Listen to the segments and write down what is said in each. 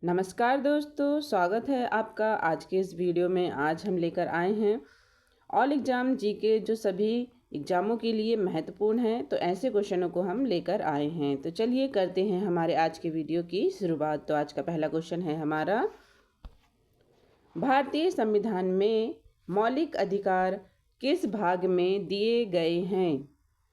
नमस्कार दोस्तों, स्वागत है आपका आज के इस वीडियो में। आज हम लेकर आए हैं ऑल एग्ज़ाम जीके जो सभी एग्ज़ामों के लिए महत्वपूर्ण हैं, तो ऐसे क्वेश्चनों को हम लेकर आए हैं। तो चलिए करते हैं हमारे आज के वीडियो की शुरुआत। तो आज का पहला क्वेश्चन है हमारा, भारतीय संविधान में मौलिक अधिकार किस भाग में दिए गए हैं?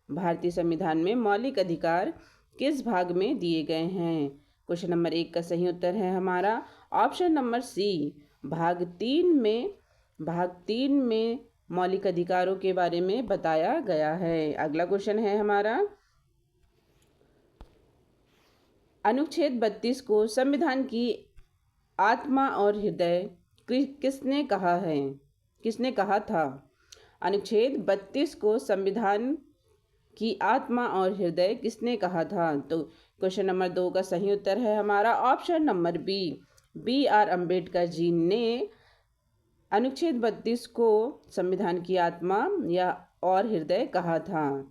भारतीय संविधान में मौलिक अधिकार किस भाग में दिए गए हैं? क्वेश्चन नंबर 1 का सही उत्तर है हमारा ऑप्शन नंबर सी, भाग 3 में मौलिक अधिकारों के बारे में बताया गया है। अगला क्वेश्चन है हमारा, अनुच्छेद 32 को संविधान की आत्मा और हृदय किसने कहा था? अनुच्छेद 32 को संविधान की आत्मा और हृदय किसने कहा था? तो क्वेश्चन नंबर 2 का सही उत्तर है हमारा option number B R Ambedkar ji ने अनुच्छेद 32 को संविधान की आत्मा या और हृदय कहा था।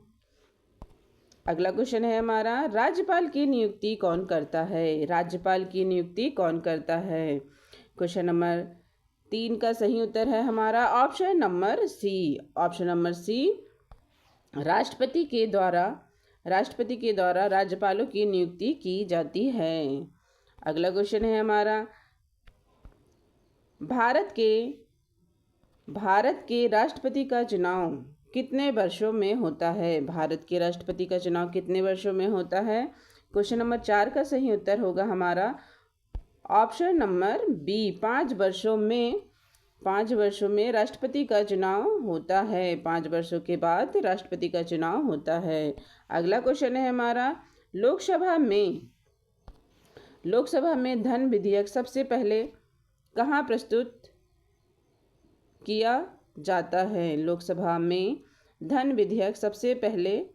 अगला क्वेश्चन है हमारा, राज्यपाल की नियुक्ति कौन करता है? राज्यपाल की नियुक्ति कौन करता है? क्वेश्चन नंबर 3 का सही उत्तर है हमारा ऑप्शन नंबर सी, राष्ट्रपति के द्वारा राज्यपालों की नियुक्ति की जाती है। अगला क्वेश्चन है हमारा, भारत के राष्ट्रपति का चुनाव कितने वर्षों में होता है? भारत के राष्ट्रपति का चुनाव कितने वर्षों में होता है? क्वेश्चन नंबर 4 का सही उत्तर होगा हमारा ऑप्शन नंबर बी, 5 वर्षों में राष्ट्रपति का चुनाव होता है। 5 वर्षों के बाद राष्ट्रपति का चुनाव होता है। अगला क्वेश्चन है हमारा, लोकसभा में धन विधेयक सबसे पहले कहाँ प्रस्तुत किया जाता है? लोकसभा में धन विधेयक सबसे पहले,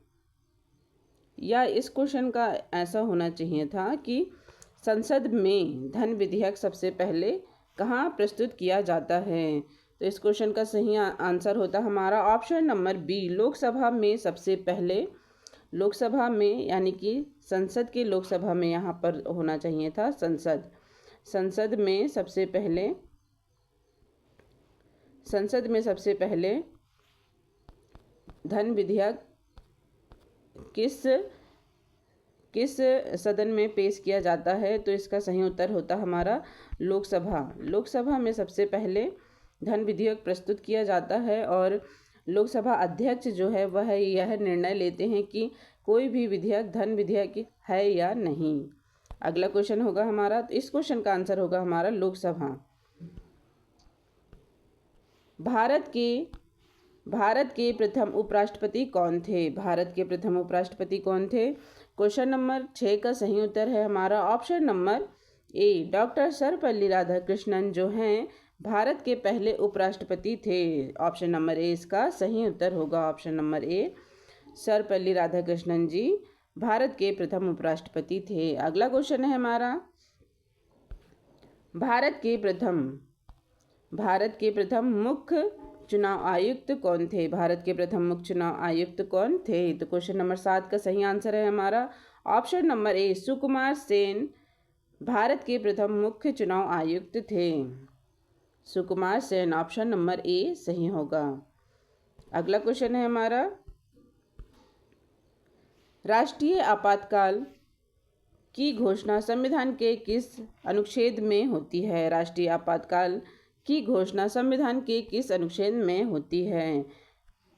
या इस क्वेश्चन का ऐसा होना चाहिए था कि संसद में धन विधेयक सबसे पहले कहाँ प्रस्तुत किया जाता है? तो इस क्वेश्चन का सही आंसर होता हमारा ऑप्शन नंबर बी, लोकसभा में यानी कि संसद के लोकसभा में यहाँ पर होना चाहिए था संसद में सबसे पहले धन विधेयक किस सदन में पेश किया जाता है? तो इसका सही उत्तर होता हमारा लोकसभा में सबसे पहले धन विधेयक प्रस्तुत किया जाता है और लोकसभा अध्यक्ष जो है वह यह निर्णय लेते हैं कि कोई भी विधेयक धन विधेयक है या नहीं। अगला क्वेश्चन होगा हमारा, तो इस क्वेश्चन का आंसर होगा हमारा लोकसभा। भारत के प्रथम उपराष्ट्रपति कौन थे? भारत के प्रथम उपराष्ट्रपति कौन थे? क्वेश्चन नंबर 6 का सही उत्तर है हमारा ऑप्शन नंबर ए, डॉक्टर सर्वपल्ली राधाकृष्णन जो हैं भारत के पहले उपराष्ट्रपति थे। ऑप्शन नंबर ए इसका सही उत्तर होगा, option number A, Sarvepalli Radhakrishnan ji Bharat के प्रथम उपराष्ट्रपति थे। अगला क्वेश्चन है हमारा, भारत के प्रथम मुख्य चुनाव आयुक्त कौन थे? भारत के प्रथम मुख्य चुनाव आयुक्त कौन थे? तो क्वेश्चन नंबर 7 का सही आंसर है हमारा ऑप्शन नंबर ए, सुकुमार सेन भारत के प्रथम मुख्य चुनाव आयुक्त थे। सुकुमार सेन, ऑप्शन नंबर ए सही होगा। अगला क्वेश्चन है हमारा, राष्ट्रीय आपातकाल की घोषणा संविधान के किस अनुच्छेद में होती है? राष्ट्रीय आपातकाल की घोषणा संविधान के किस अनुच्छेद में होती है?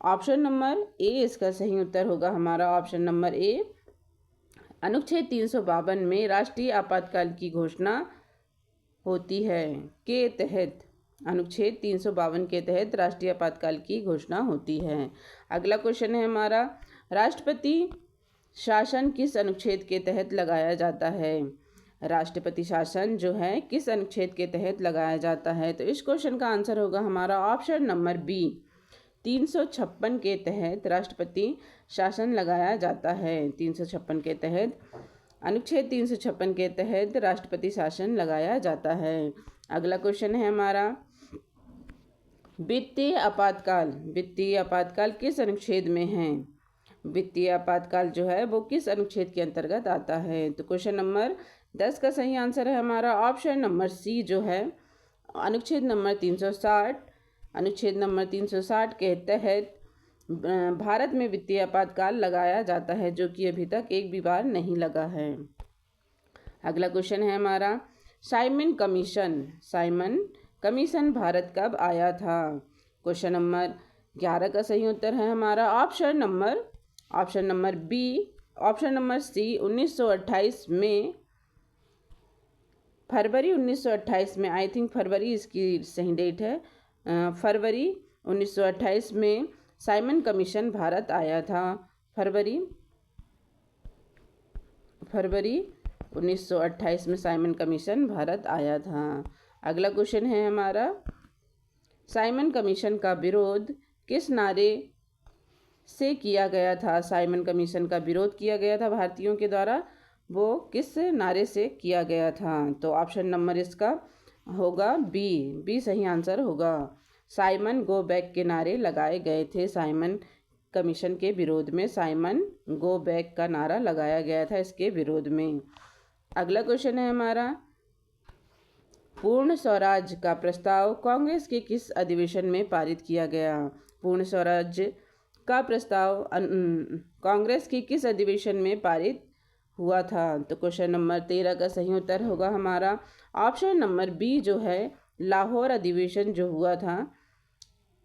ऑप्शन नंबर ए इसका सही उत्तर होगा हमारा ऑप्शन नंबर ए, अनुच्छेद 352 में राष्ट्रीय आपातकाल की घोषणा होती है के तहत, अनुच्छेद 352 के तहत राष्ट्रीय आपातकाल की घोषणा होती है। अगला क्वेश्चन है हमारा, राष्ट्रपति शासन किस अनुच्छेद के तहत लगाया जाता है? राष्ट्रपति शासन जो है किस अनुच्छेद के तहत लगाया जाता है? तो इस क्वेश्चन का आंसर होगा हमारा ऑप्शन नंबर बी, 356 के तहत राष्ट्रपति शासन लगाया जाता है। 356 के तहत, अनुच्छेद 356 के तहत राष्ट्रपति शासन लगाया जाता है। अगला क्वेश्चन है हमारा, वित्तीय आपातकाल किस अनुच्छेद में है? वित्तीय आपातकाल जो है वो किस अनुच्छेद के अंतर्गत आता है? तो क्वेश्चन नंबर 10 का सही आंसर है हमारा ऑप्शन नंबर सी जो है अनुच्छेद नंबर 360। अनुच्छेद नंबर 360 के तहत भारत में वित्तीय आपातकाल लगाया जाता है, जो कि अभी तक एक भी बार नहीं लगा है। अगला क्वेश्चन है हमारा साइमन कमीशन भारत कब आया था? क्वेश्चन नंबर 11 का सही उत्तर है हमारा option number B, option number C 1928 में, फरवरी 1928 में, आई थिंक फरवरी इसकी सही डेट है। फरवरी 1928 में साइमन कमीशन भारत आया था। फरवरी 1928 में साइमन कमीशन भारत आया था। अगला क्वेश्चन है हमारा साइमन कमीशन का विरोध किस नारे से किया गया था? साइमन कमीशन का विरोध किया गया था भारतीयों के द्वारा, वो किस नारे से किया गया था? तो ऑप्शन नंबर इसका होगा बी सही आंसर होगा। साइमन गो बैक के नारे लगाए गए थे। साइमन कमीशन के विरोध में साइमन गो बैक का नारा लगाया गया था इसके विरोध में। अगला क्वेश्चन है हमारा पूर्ण स्वराज का प्रस्ताव कांग्रेस के किस अधिवेशन में पारित किया गया? पूर्ण स्वराज का प्रस्ताव कांग्रेस के किस अधिवेशन में पारित हुआ था? तो क्वेश्चन नंबर 13 का सही उत्तर होगा हमारा ऑप्शन नंबर बी जो है लाहौर अधिवेशन जो हुआ था।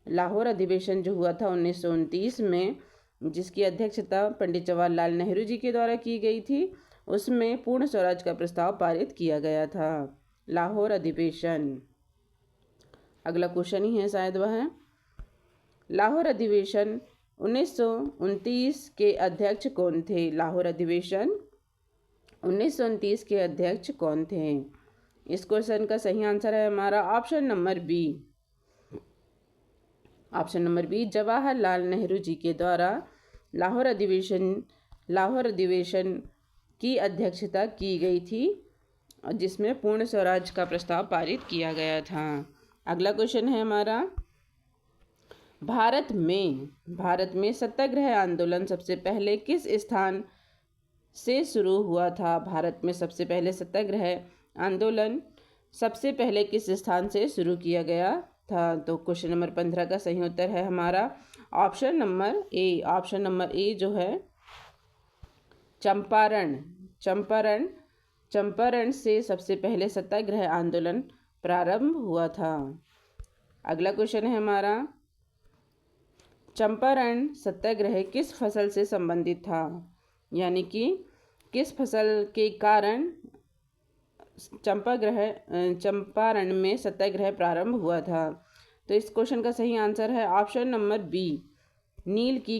लाहौर अधिवेशन जो हुआ था 1929 में, जिसकी अध्यक्षता पंडित जवाहरलाल नेहरू जी के द्वारा की गई थी, उसमें पूर्ण स्वराज का प्रस्ताव पारित किया गया था। लाहौर अधिवेशन। अगला क्वेश्चन ही है शायद वह है लाहौर अधिवेशन 1929 के अध्यक्ष कौन थे? लाहौर अधिवेशन 1929 के अध्यक्ष कौन थे? इस क्वेश्चन का सही आंसर है हमारा option number B. Option number B Jawaharlal Nehru ji के द्वारा लाहौर अधिवेशन की अध्यक्षता की गई थी, जिसमें पूर्ण स्वराज का प्रस्ताव पारित किया गया था। अगला क्वेश्चन है हमारा भारत में सत्याग्रह आंदोलन सबसे पहले किस स्थान से शुरू हुआ था? भारत में सबसे पहले सत्याग्रह आंदोलन सबसे पहले किस स्थान से शुरू किया गया था? तो क्वेश्चन नंबर 15 का सही उत्तर है हमारा ऑप्शन नंबर ए। ऑप्शन नंबर ए जो है चंपारण से सबसे पहले सत्याग्रह आंदोलन प्रारंभ हुआ था। अगला क्वेश्चन है हमारा चंपारण सत्याग्रह किस फसल से संबंधित था? यानी कि किस फसल के कारण चंपारण में सत्याग्रह प्रारंभ हुआ था? तो इस क्वेश्चन का सही आंसर है ऑप्शन नंबर बी नील की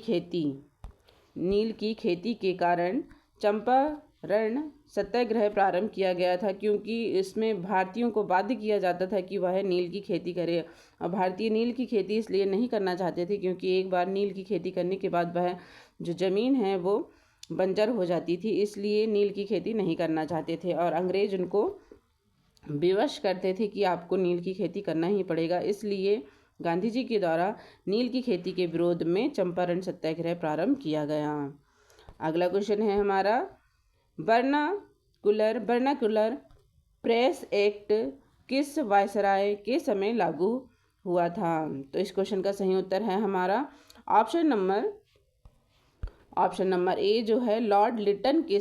खेती के कारण चंपारण सत्याग्रह प्रारंभ किया गया था, क्योंकि इसमें भारतीयों को बाध्य किया जाता था कि वह नील की खेती करे। और भारतीय नील की खेती इसलिए नहीं करना चाहते थे क्योंकि एक बार नील की खेती करने के बाद वह जो ज़मीन है वो बंजर हो जाती थी, इसलिए नील की खेती नहीं करना चाहते थे और अंग्रेज उनको विवश करते थे कि आपको नील की खेती करना ही पड़ेगा। इसलिए गांधी जी के द्वारा नील की खेती के विरोध में चंपारण सत्याग्रह प्रारंभ किया गया। अगला क्वेश्चन है हमारा वर्नाकुलर प्रेस एक्ट किस वायसराय के समय लागू हुआ था? तो इस क्वेश्चन का सही उत्तर है हमारा ऑप्शन नंबर ए जो है लॉर्ड लिटन के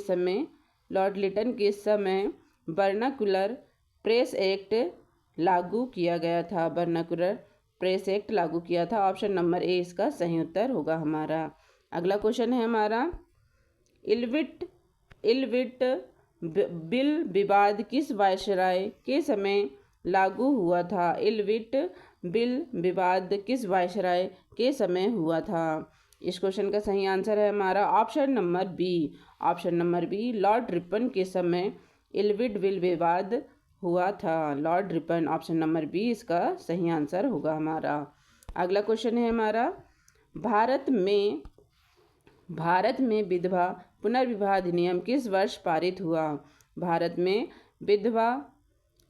समय वर्नाकुलर प्रेस एक्ट लागू किया गया था। वर्नाकुलर प्रेस एक्ट लागू किया था। ऑप्शन नंबर ए इसका सही उत्तर होगा हमारा। अगला क्वेश्चन है हमारा इलविट बिल विवाद किस वायसराय के समय लागू हुआ था? इलविट बिल विवाद किस वायसराय के समय हुआ था? इस क्वेश्चन का सही आंसर है हमारा option number B Lord Ripon के समय इलविट बिल विवाद हुआ था। Lord Ripon, option number B इसका सही आंसर होगा हमारा। अगला क्वेश्चन है हमारा भारत में विधवा पुनर्विवाह अधिनियम किस वर्ष पारित हुआ? भारत में विधवा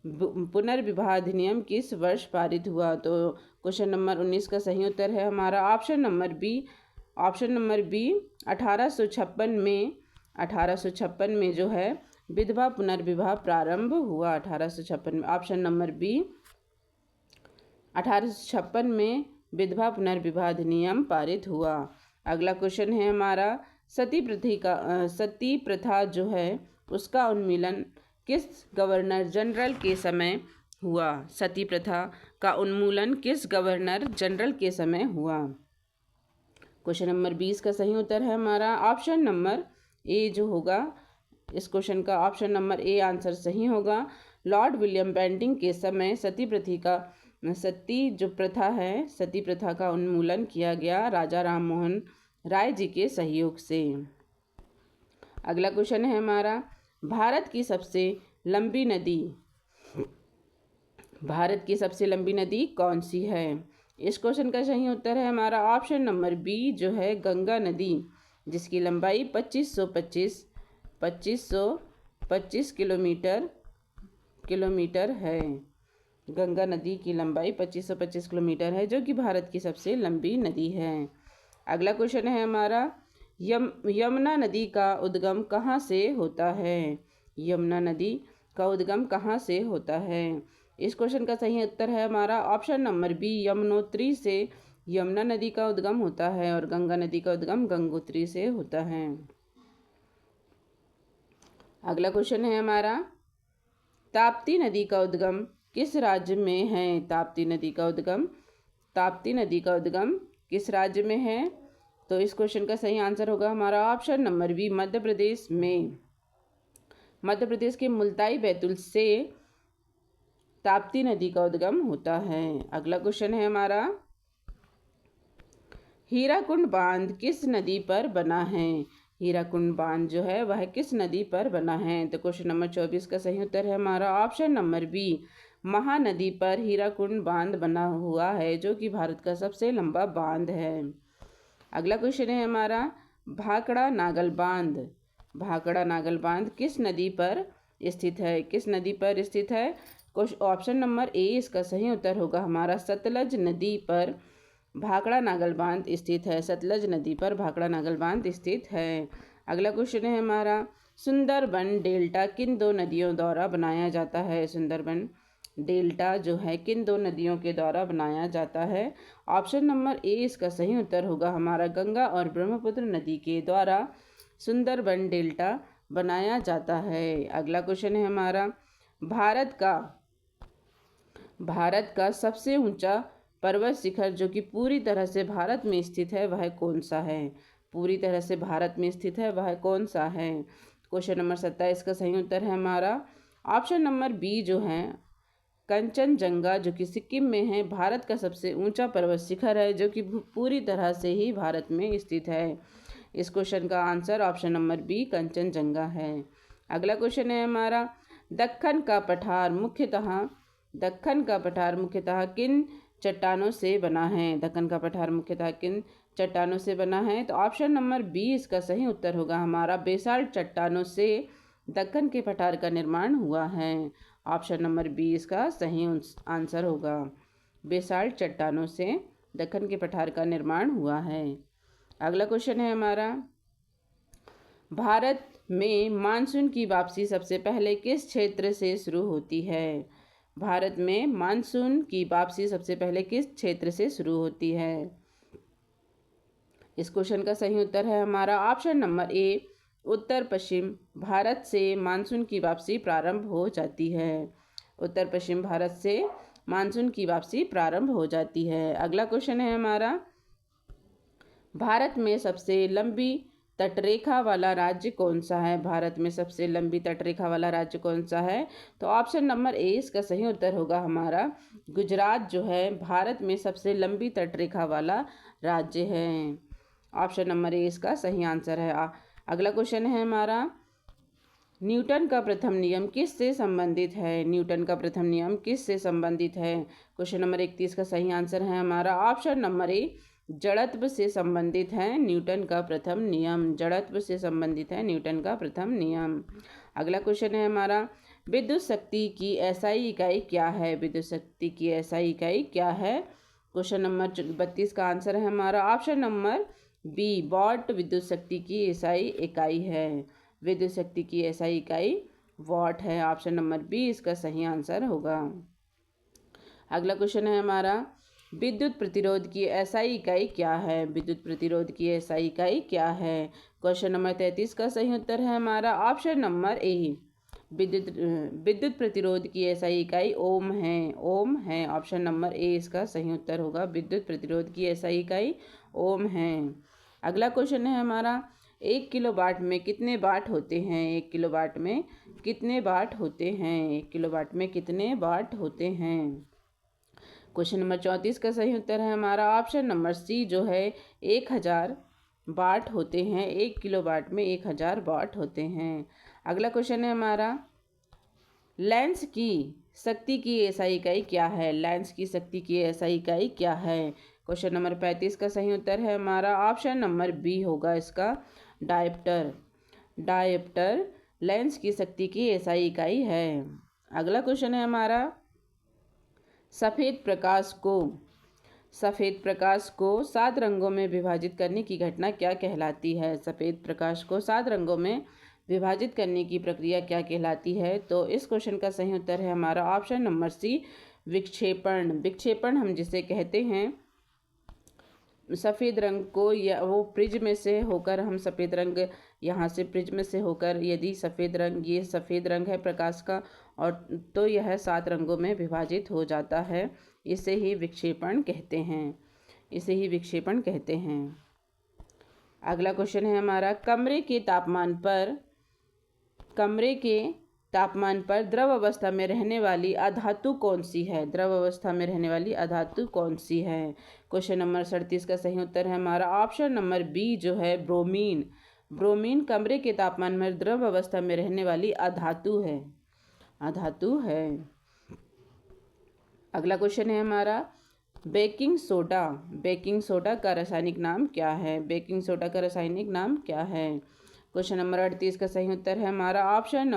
पुनर्विवाह अधिनियम किस वर्ष पारित हुआ? तो क्वेश्चन नंबर 19 का सही उत्तर है हमारा ऑप्शन नंबर बी 1856 में जो है विधवा पुनर्विवाह प्रारंभ हुआ? 1856 में। ऑप्शन नंबर बी 1856 में विधवा पुनर्विवाह अधिनियम पारित हुआ। अगला क्वेश्चन है हमारा, सती प्रथा जो है उसका उन्मूलन किस गवर्नर जनरल के समय हुआ? सती प्रथा का उन्मूलन किस गवर्नर जनरल के समय हुआ? क्वेश्चन नंबर 20 का सही उत्तर है हमारा ऑप्शन नंबर ए जो होगा, इस क्वेश्चन का ऑप्शन नंबर ए आंसर सही होगा। लॉर्ड विलियम बेंटिंग के समय सती प्रथा का उन्मूलन किया गया राजा राम मोहन राय जी के सहयोग से। अगला क्वेश्चन है हमारा, भारत की सबसे लंबी नदी कौन सी है? इस क्वेश्चन का सही उत्तर है हमारा ऑप्शन नंबर बी जो है गंगा नदी, जिसकी लंबाई 2525 किलोमीटर है। गंगा नदी की लंबाई 2525 किलोमीटर है, जो कि भारत की सबसे लंबी नदी है। अगला क्वेश्चन है हमारा, यमुना नदी का उद्गम कहाँ से होता है? यमुना नदी का उद्गम कहाँ से होता है? इस क्वेश्चन का सही उत्तर है हमारा ऑप्शन नंबर बी, यमुनोत्री से यमुना नदी का उद्गम होता है और गंगा नदी का उद्गम गंगोत्री से होता है। अगला क्वेश्चन है हमारा, ताप्ती नदी का उद्गम किस राज्य में है? ताप्ती नदी का उद्गम किस राज्य में है? तो इस क्वेश्चन का सही आंसर होगा हमारा option number B, Madhya Pradesh में। मध्य प्रदेश के मुल्ताई बैतूल से ताप्ती नदी का उद्गम होता है। अगला क्वेश्चन है हमारा, हीराकुंड बांध किस नदी पर बना है? हीराकुंड बांध जो है वह किस नदी पर बना है? तो क्वेश्चन नंबर 24 का सही उत्तर है हमारा ऑप्शन नंबर बी, महानदी पर हीराकुंड बांध बना हुआ है, जो कि भारत का सबसे लंबा बांध है। अगला क्वेश्चन है हमारा, भाखड़ा नागल बांध किस नदी पर स्थित है? किस नदी पर स्थित है? ऑप्शन नंबर ए इसका सही उत्तर होगा हमारा, सतलज नदी पर भाखड़ा नागल बांध स्थित है। सतलज नदी पर भाखड़ा नागल बांध स्थित है। अगला क्वेश्चन है हमारा, सुंदरबन डेल्टा किन दो नदियों द्वारा बनाया जाता है? सुंदरबन डेल्टा जो है किन दो नदियों के द्वारा बनाया जाता है? ऑप्शन नंबर ए इसका सही उत्तर होगा हमारा, गंगा और ब्रह्मपुत्र नदी के द्वारा सुंदरबन डेल्टा बनाया जाता है। अगला क्वेश्चन है हमारा, भारत का सबसे ऊंचा पर्वत शिखर जो कि पूरी तरह से भारत में स्थित है वह कौन सा है? पूरी तरह से भारत में स्थित है वह कौन सा है? क्वेश्चन नंबर 27 का सही उत्तर है हमारा ऑप्शन नंबर बी जो है कंचनजंगा, जो कि सिक्किम में है। भारत का सबसे ऊंचा पर्वत शिखर है जो कि पूरी तरह से ही भारत में स्थित है। इस क्वेश्चन का answer option number B Kanchenjunga है। अगला क्वेश्चन है हमारा, दक्कन का पठार मुख्यतः किन चट्टानों से बना है? दक्कन का पठार मुख्यतः किन चट्टानों से बना है? तो ऑप्शन नंबर बी इसका सही उत्तर होगा हमारा, बेसाल्ट चट्टानों से दक्कन के पठार का निर्माण हुआ है। ऑप्शन नंबर बी इसका सही आंसर होगा, बेसाल्ट चट्टानों से दक्कन के पठार का निर्माण हुआ है। अगला क्वेश्चन है हमारा, भारत में मानसून की वापसी सबसे पहले किस क्षेत्र से शुरू होती है? भारत में मानसून की वापसी सबसे पहले किस क्षेत्र से शुरू होती है? इस क्वेश्चन का सही उत्तर है हमारा ऑप्शन नंबर ए, उत्तर पश्चिम भारत से मानसून की वापसी प्रारंभ हो जाती है। उत्तर पश्चिम भारत से मानसून की वापसी प्रारंभ हो जाती है। अगला क्वेश्चन है हमारा, भारत में सबसे लंबी तटरेखा वाला राज्य कौन सा है? भारत में सबसे लंबी तटरेखा वाला राज्य कौन सा है? तो ऑप्शन नंबर ए इसका सही उत्तर होगा हमारा, गुजरात जो है भारत में सबसे लंबी तटरेखा वाला राज्य है। ऑप्शन नंबर ए इसका सही आंसर है। अगला क्वेश्चन है हमारा, न्यूटन का प्रथम नियम किस से संबंधित है? न्यूटन का प्रथम नियम किस से संबंधित है? क्वेश्चन नंबर 31 का सही आंसर है हमारा ऑप्शन नंबर ए, जड़त्व से संबंधित है न्यूटन का प्रथम नियम। जड़त्व से संबंधित है न्यूटन का प्रथम नियम। अगला क्वेश्चन है हमारा, विद्युत शक्ति की एसआई इकाई क्या है? विद्युत शक्ति की एसआई इकाई क्या है? क्वेश्चन नंबर 32 का आंसर है हमारा ऑप्शन नंबर बी, वॉट विद्युत शक्ति की एसआई इकाई है। विद्युत शक्ति की एसआई इकाई वॉट है। ऑप्शन नंबर बी इसका सही आंसर होगा। अगला क्वेश्चन है हमारा, विद्युत प्रतिरोध की एसआई इकाई क्या है? विद्युत प्रतिरोध की एसआई इकाई क्या है? क्वेश्चन नंबर 33 का सही उत्तर है हमारा ऑप्शन नंबर ए। विद्युत प्रतिरोध की एसआई इकाई ओम है। ओम है, ऑप्शन नंबर ए इसका सही उत्तर होगा। विद्युत प्रतिरोध की एसआई इकाई ओम है। अगला क्वेश्चन है हमारा, 1 किलोवाट में कितने वाट होते हैं? 1 किलोवाट में कितने वाट होते हैं? 1 किलोवाट में कितने वाट होते हैं? क्वेश्चन नंबर 34 का सही उत्तर है हमारा ऑप्शन नंबर सी जो है 1000 वाट होते हैं। 1 किलोवाट में 1000 वाट होते हैं। अगला क्वेश्चन है हमारा, लेंस की शक्ति की एसआई इकाई क्या है? लेंस की शक्ति की एसआई इकाई क्या है? क्वेश्चन नंबर 35 का सही उत्तर है हमारा ऑप्शन नंबर बी होगा इसका, डायप्टर। डायप्टर लेंस की शक्ति की एसआई इकाई है। अगला क्वेश्चन है हमारा, सफ़ेद प्रकाश को 7 रंगों में विभाजित करने की घटना क्या कहलाती है? सफ़ेद प्रकाश को 7 रंगों में विभाजित करने की प्रक्रिया क्या कहलाती है? तो इस क्वेश्चन का सही उत्तर है हमारा ऑप्शन नंबर सी, विक्षेपण। विक्षेपण हम जिसे कहते हैं, सफ़ेद रंग को या वो प्रिज्म से होकर, हम सफ़ेद रंग यहाँ से प्रिज्म से होकर, यदि सफ़ेद रंग, ये सफ़ेद रंग है प्रकाश का, और तो यह 7 रंगों में विभाजित हो जाता है, इसे ही विक्षेपण कहते हैं। इसे ही विक्षेपण कहते हैं। अगला क्वेश्चन है हमारा, कमरे के तापमान पर द्रव अवस्था में रहने वाली अधातु कौन सी है? द्रव अवस्था में रहने वाली अधातु कौन सी है? क्वेश्चन नंबर 37 का सही उत्तर है हमारा ऑप्शन नंबर बी जो है, ब्रोमीन। ब्रोमीन कमरे के तापमान में द्रव अवस्था में रहने वाली अधातु है। अधातु है। अगला क्वेश्चन है हमारा, बेकिंग सोडा का रासायनिक नाम क्या है? बेकिंग सोडा का रासायनिक नाम क्या है? क्वेश्चन नंबर 38 का सही उत्तर है हमारा option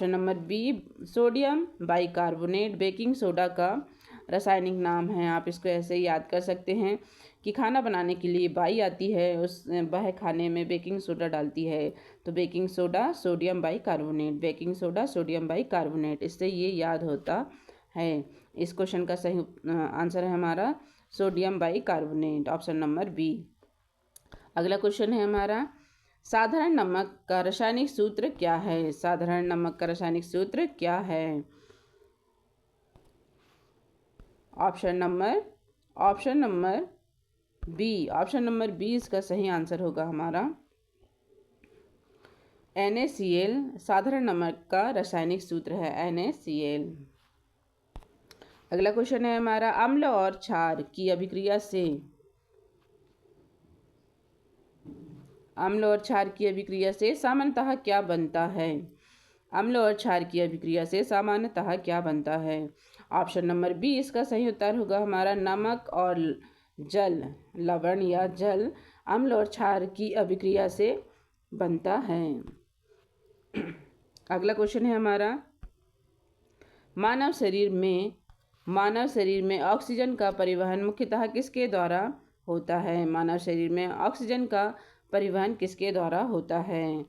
number B, sodium bicarbonate baking soda का रासायनिक नाम है। आप इसको ऐसे ही याद कर सकते हैं कि खाना बनाने के लिए बाई आती है, वह खाने में बेकिंग सोडा डालती है, तो baking soda sodium bicarbonate, baking soda sodium bicarbonate, इससे ये याद होता है। इस क्वेश्चन का सही आंसर है हमारा sodium bicarbonate, option number B. अगला क्वेश्चन है हमारा, साधारण नमक का रासायनिक सूत्र क्या है? साधारण नमक का रासायनिक सूत्र क्या है? ऑप्शन नंबर बी इसका सही आंसर होगा हमारा, NaCl साधारण नमक का रासायनिक सूत्र है, NaCl। अगला क्वेश्चन है हमारा, अम्ल और क्षार की अभिक्रिया से सामान्यतः क्या बनता है? अम्ल और क्षार की अभिक्रिया से सामान्यतः क्या बनता है? ऑप्शन नंबर बी इसका सही उत्तर होगा हमारा, नमक और जल, लवण या जल अम्ल और क्षार की अभिक्रिया से बनता है। अगला क्वेश्चन है हमारा, मानव शरीर में ऑक्सीजन का परिवहन मुख्यतः किसके द्वारा होता है? मानव शरीर में ऑक्सीजन का परिवहन किसके द्वारा होता है?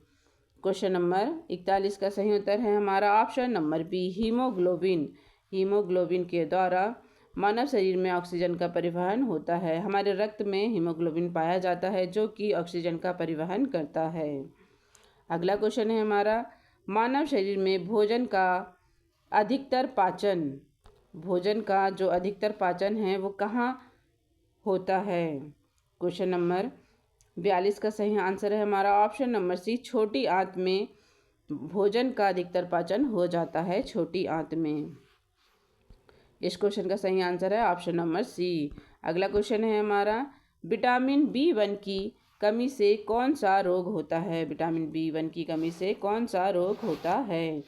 क्वेश्चन नंबर 41 का सही उत्तर है हमारा option number B, haemoglobin. Haemoglobin के द्वारा मानव शरीर में ऑक्सीजन का परिवहन होता है। हमारे रक्त में हीमोग्लोबिन पाया जाता है जो कि ऑक्सीजन का परिवहन करता है। अगला क्वेश्चन है हमारा, मानव शरीर में भोजन का जो अधिकतर पाचन है वो कहाँ होता है? क्वेश्चन नंबर 42 का सही आंसर है हमारा ऑप्शन नंबर सी, छोटी आंत में भोजन का अधिकतर पाचन हो जाता है, छोटी आंत में। इस क्वेश्चन का सही आंसर है ऑप्शन नंबर सी। अगला क्वेश्चन है हमारा, विटामिन B1 की कमी से कौन सा रोग होता है? विटामिन B1 की कमी से कौन सा रोग होता है?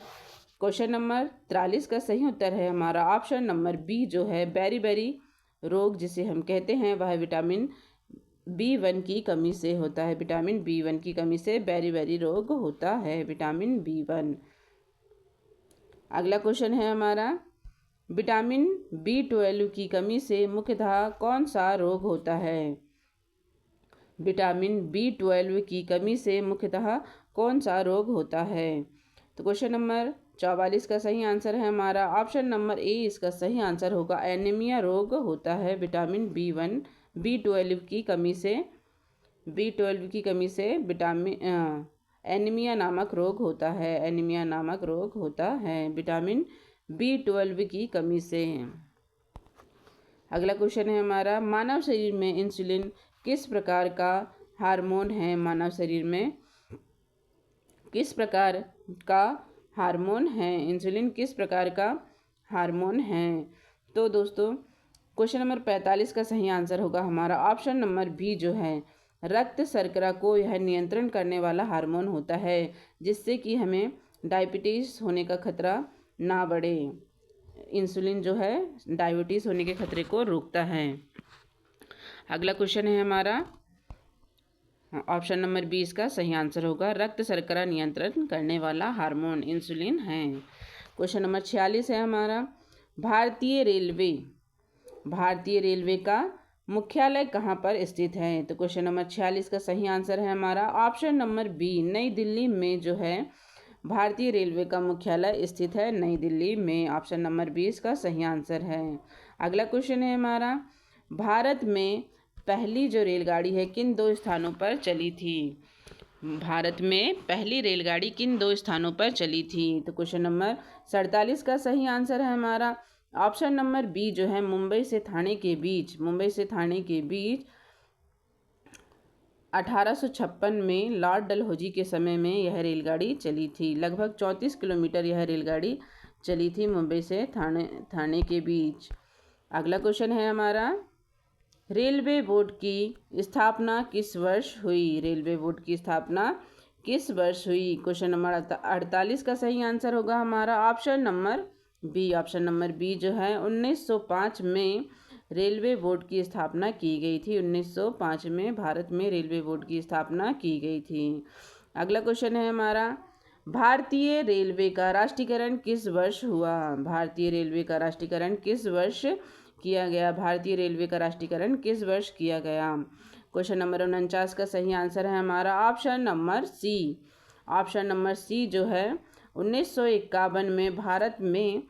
क्वेश्चन नंबर 43 का सही उत्तर है हमारा ऑप्शन नंबर बी जो है, बेरी रोग जिसे हम कहते हैं, वह विटामिन B1 की कमी से होता है। विटामिन B1 की कमी से बेरी रोग होता है, विटामिन B1। अगला क्वेश्चन है हमारा, विटामिन B12 की कमी से मुख्यतः कौन सा रोग होता है? विटामिन B12 की कमी से मुख्यतः कौन सा रोग होता है? तो क्वेश्चन नंबर 44 का सही आंसर है हमारा ऑप्शन नंबर ए, इसका सही आंसर होगा। एनीमिया रोग होता है विटामिन B1 B12 की कमी से, B12 की कमी से विटामिन एनीमिया नामक रोग होता है। एनीमिया नामक रोग होता है विटामिन B12 की कमी से। अगला क्वेश्चन है हमारा, मानव शरीर में इंसुलिन किस प्रकार का हार्मोन है? मानव शरीर में किस प्रकार का हार्मोन है? इंसुलिन किस प्रकार का हार्मोन है? तो दोस्तों क्वेश्चन नंबर 45 का सही आंसर होगा हमारा ऑप्शन नंबर बी, जो है रक्त शर्करा को यह नियंत्रण करने वाला हार्मोन होता है, जिससे कि हमें डायबिटीज़ होने का खतरा ना बढ़े। इंसुलिन जो है डायबिटीज़ होने के खतरे को रोकता है। अगला क्वेश्चन है हमारा ऑप्शन नंबर 20 का सही आंसर होगा। रक्त शर्करा नियंत्रण करने वाला हार्मोन इंसुलिन है। क्वेश्चन नंबर 46 है हमारा, भारतीय रेलवे का मुख्यालय कहाँ पर स्थित है? तो क्वेश्चन नंबर 46 का सही आंसर है हमारा ऑप्शन नंबर बी, नई दिल्ली में जो है भारतीय रेलवे का मुख्यालय स्थित है, नई दिल्ली में। ऑप्शन नंबर 20 का सही आंसर है। अगला क्वेश्चन है हमारा, भारत में पहली जो रेलगाड़ी है किन 2 स्थानों पर चली थी? भारत में पहली रेलगाड़ी किन 2 स्थानों पर चली थी? तो क्वेश्चन नंबर 47 का सही आंसर है हमारा ऑप्शन नंबर बी, जो है मुंबई से थाने के बीच 1856 में लॉर्ड डलहौजी के समय में यह रेलगाड़ी चली थी। लगभग 34 किलोमीटर यह रेलगाड़ी चली थी मुंबई से थाने के बीच। अगला क्वेश्चन है हमारा, रेलवे बोर्ड की स्थापना किस वर्ष हुई? रेलवे बोर्ड की स्थापना किस वर्ष हुई? क्वेश्चन नंबर 48 का सही आंसर होगा हमारा option number B. Option number B जो है 1905 में रेलवे बोर्ड की स्थापना की गई थी। 1905 में भारत में रेलवे बोर्ड की स्थापना की गई थी। अगला क्वेश्चन है हमारा, भारतीय रेलवे का राष्ट्रीयकरण किस वर्ष हुआ? भारतीय रेलवे का राष्ट्रीयकरण किस वर्ष किया गया? भारतीय रेलवे का राष्ट्रीयकरण किस वर्ष किया गया? क्वेश्चन नंबर 49 का सही आंसर है हमारा option number C. Option number C जो है 1951 में भारत में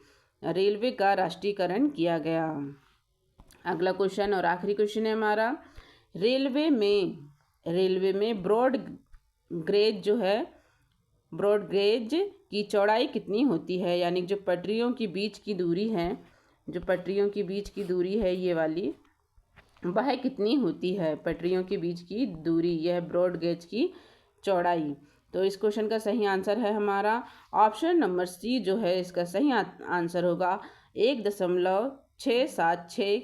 रेलवे का राष्ट्रीयकरण किया गया। अगला क्वेश्चन और आखिरी क्वेश्चन है हमारा, रेलवे में ब्रॉड गेज की चौड़ाई कितनी होती है? यानी जो पटरियों की बीच की दूरी है ये वाली, वह कितनी होती है? पटरियों के बीच की दूरी, यह ब्रॉड गेज की चौड़ाई। तो इस क्वेश्चन का सही आंसर है हमारा ऑप्शन नंबर सी, जो है इसका सही आंसर होगा 1.676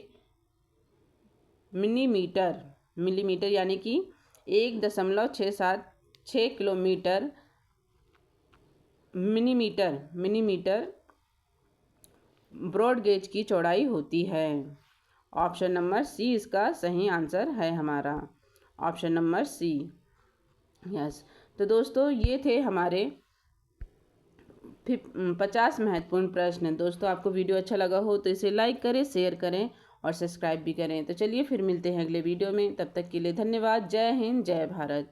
मिलीमीटर, यानी कि 1.676 किलोमीटर मिलीमीटर ब्रॉड गेज की चौड़ाई होती है। ऑप्शन नंबर सी इसका सही आंसर है हमारा, ऑप्शन नंबर सी। यस, तो दोस्तों ये थे हमारे 50 महत्वपूर्ण प्रश्न। दोस्तों आपको वीडियो अच्छा लगा हो तो इसे लाइक करें, शेयर करें और सब्सक्राइब भी करें। तो चलिए फिर मिलते हैं अगले वीडियो में, तब तक के लिए धन्यवाद। जय हिंद, जय भारत।